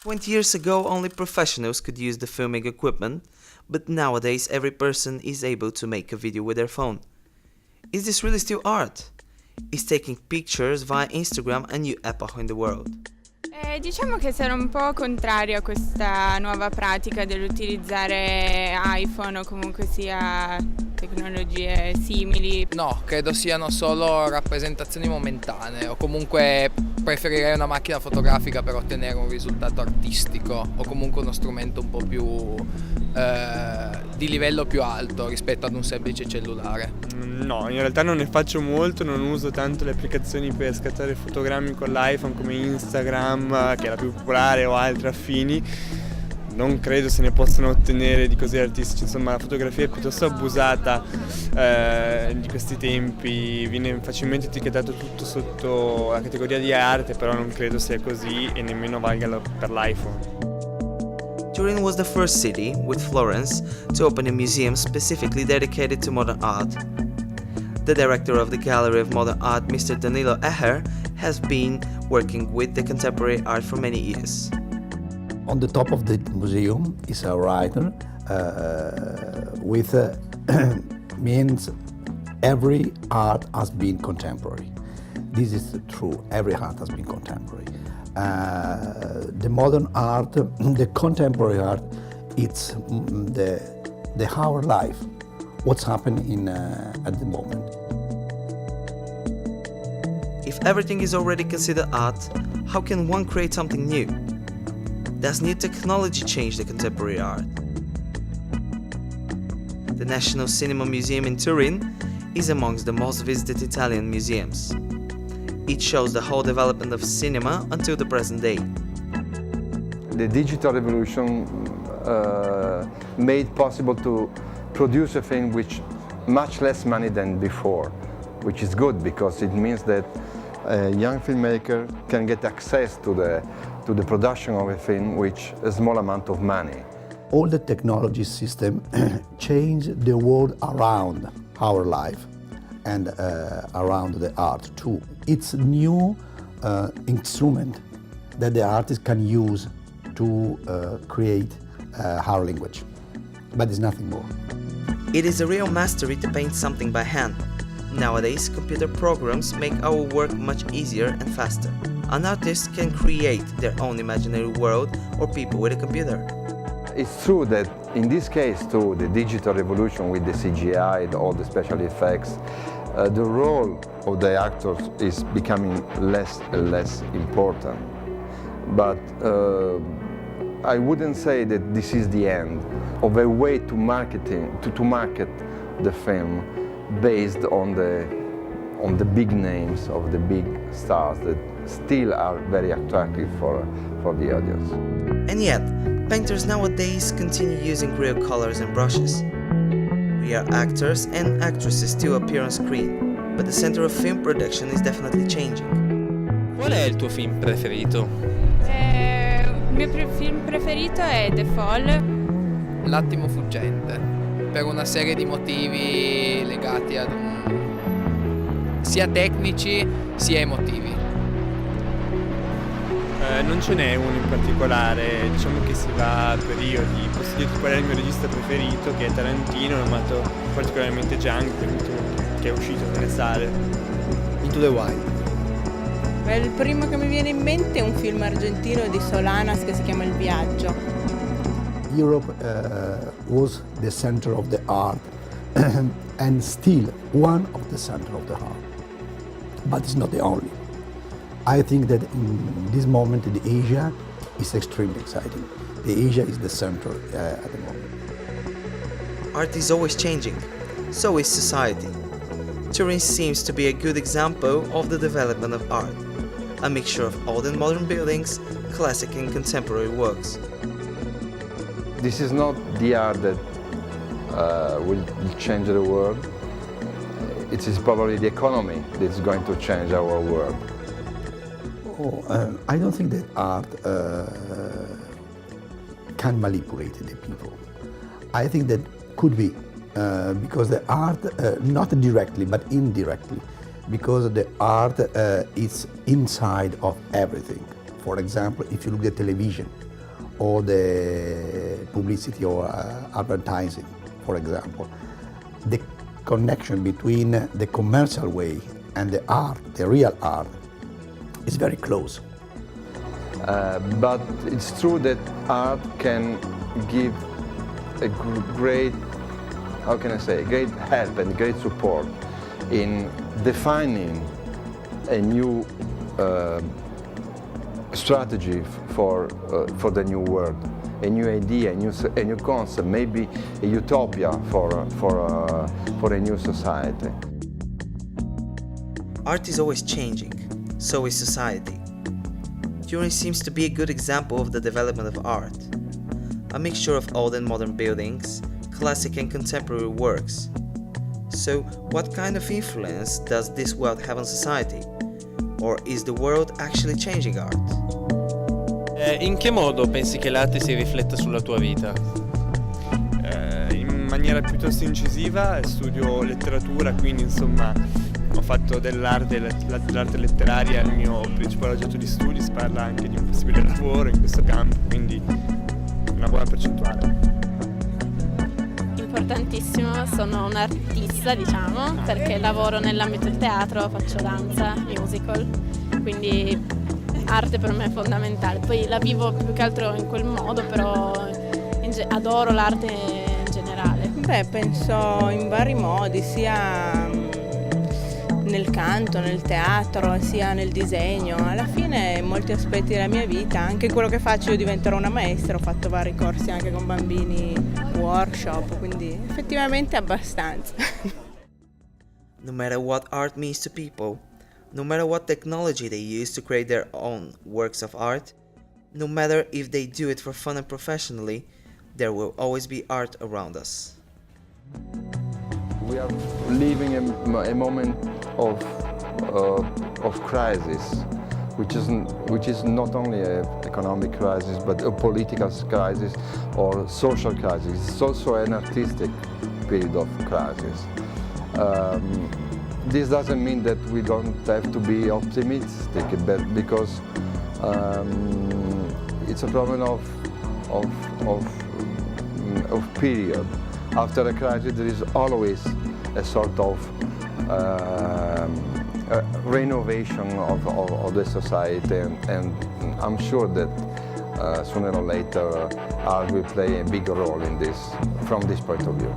20 years ago, only professionals could use the filming equipment, but nowadays every person is able to make a video with their phone. Is this really still art? Is taking pictures via Instagram a new epoch in the world? Diciamo che sono un po' contrario a questa nuova pratica dell'utilizzare iPhone o comunque sia tecnologie simili. No, credo siano solo rappresentazioni momentanee o comunque preferirei una macchina fotografica per ottenere un risultato artistico o comunque uno strumento un po' più di livello più alto rispetto ad un semplice cellulare. No, in realtà non ne faccio molto, non uso tanto le applicazioni per scattare fotogrammi con l'iPhone come Instagram, che è la più popolare, o altre affini. Non credo se ne possano ottenere di così artistici, insomma la fotografia è piuttosto abusata di questi tempi, viene facilmente etichettato tutto sotto la categoria di arte, però non credo sia così e nemmeno valga per l'iPhone. Turin was the first city, with Florence, to open a museum specifically dedicated to modern art. The director of the Gallery of Modern Art, Mr. Danilo Eher, has been working with the contemporary art for many years. On the top of the museum is a writer with means every art has been contemporary. This is true, every art has been contemporary. The modern art, the contemporary art, it's the our life, what's happening at the moment. If everything is already considered art, how can one create something new? Does new technology change the contemporary art? The National Cinema Museum in Turin is amongst the most visited Italian museums. It shows the whole development of cinema until the present day. The digital revolution made possible to produce a film with much less money than before, which is good because it means that a young filmmaker can get access to the production of a film with a small amount of money. All the technology system change the world around our life and around the art too. It's a new instrument that the artist can use to create our language, but it's nothing more. It is a real mastery to paint something by hand. Nowadays, computer programs make our work much easier and faster. An artist can create their own imaginary world or people with a computer. It's true that in this case too, the digital revolution with the CGI, all the special effects, the role of the actors is becoming less and less important. But I wouldn't say that this is the end of a way to market the film based on the big names of the big stars that still are very attractive for the audience. And yet, painters nowadays continue using real colors and brushes. Real actors and actresses still appear on screen, but the center of film production is definitely changing. Qual è il tuo film preferito? Il mio film preferito è The Fall. L'attimo fuggente, per una serie di motivi legati ad sia tecnici sia emotivi. Non ce n'è uno in particolare, diciamo che si va a periodi. Posso dirti qual è il mio regista preferito, che è Tarantino, ho amato particolarmente Django, che è uscito nelle sale. Into the Wild. Il primo che mi viene in mente è un film argentino di Solanas che si chiama Il Viaggio. Europe was the center of the art and still one of the center of the art, but it's not the only. I think that in this moment the Asia is extremely exciting. The Asia is the center at the moment. Art is always changing, so is society. Turin seems to be a good example of the development of art, a mixture of old and modern buildings, classic and contemporary works. This is not the art that will change the world. It is probably the economy that is going to change our world. I don't think that art can manipulate the people. I think that could be because the art, not directly but indirectly, because the art is inside of everything. For example, if you look at television, or the publicity or advertising, for example. The connection between the commercial way and the art, the real art, is very close. But it's true that art can give a great, how can I say, great help and great support in defining a new strategy for the new world, a new idea, a new concept, maybe a utopia for a new society. Art is always changing, so is society. Turin seems to be a good example of the development of art. A mixture of old and modern buildings, classic and contemporary works. So, what kind of influence does this world have on society? Or is the world actually changing art? In che modo pensi che l'arte si rifletta sulla tua vita? In maniera piuttosto incisiva, studio letteratura, quindi insomma ho fatto dell'arte letteraria il mio principale oggetto di studi, si parla anche di un possibile lavoro in questo campo, quindi una buona percentuale. Importantissimo, sono un artista, diciamo, perché lavoro nell'ambito del teatro, faccio danza, musical, quindi arte per me è fondamentale. Poi la vivo più che altro in quel modo, però adoro l'arte in generale. Beh, penso in vari modi, sia nel canto, nel teatro, sia nel disegno. Alla fine in molti aspetti della mia vita, anche quello che faccio, io diventerò una maestra, ho fatto vari corsi anche con bambini, workshop, quindi effettivamente abbastanza. No matter what art means to people, no matter what technology they use to create their own works of art, no matter if they do it for fun and professionally, there will always be art around us. We are living a moment of crisis, which is not only an economic crisis, but a political crisis or social crisis. It's also an artistic period of crisis. This doesn't mean that we don't have to be optimistic, but because it's a problem of period. After a crisis, there is always a sort of renovation of the society, and I'm sure that sooner or later art will play a bigger role in this, from this point of view.